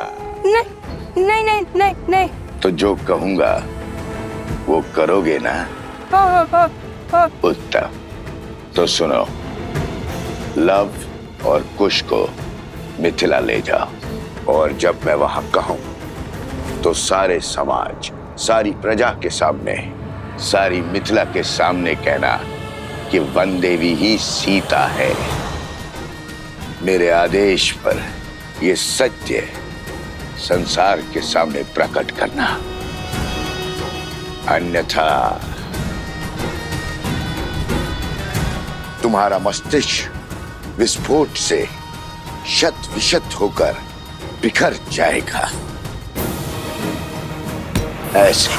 नहीं। तो जो कहूंगा वो करोगे ना? हाँ। उत्तम। तो सुनो, लव और कुश को मिथिला ले जाओ, और जब मैं वहां कहूं तो सारे समाज, सारी प्रजा के सामने, सारी मिथिला के सामने कहना कि वन देवी ही सीता है। मेरे आदेश पर ये सत्य संसार के सामने प्रकट करना, अन्यथा तुम्हारा मस्तिष्क विस्फोट से शत विशत होकर बिखर जाएगा। ऐसे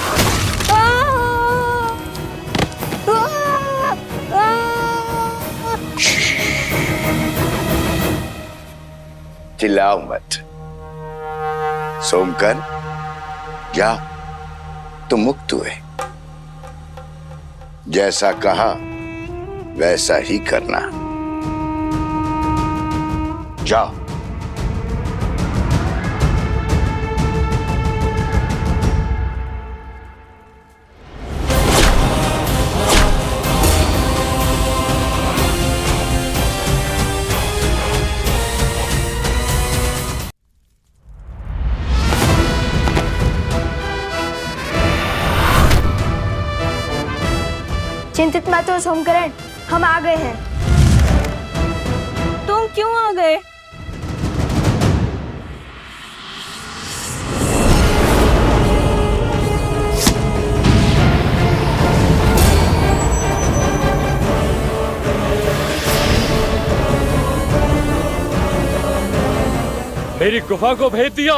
चिल्लाओ मत। सोमकर, जा, तुम मुक्त हुए। जैसा कहा वैसा ही करना। जाओ। चिंतित मत हो सोमकरण, हम आ गए हैं। तुम क्यों आ गए? मेरी गुफा को भेज दिया,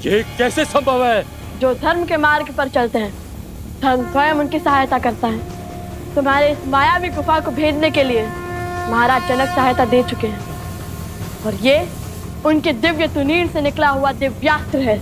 ये कैसे संभव है? जो धर्म के मार्ग पर चलते हैं, धर्म स्वयं उनकी सहायता करता है। तुम्हारे इस मायावी गुफा को भेजने के लिए महाराज जनक सहायता दे चुके हैं और ये उनके दिव्य तुनीर से निकला हुआ दिव्यास्त्र है।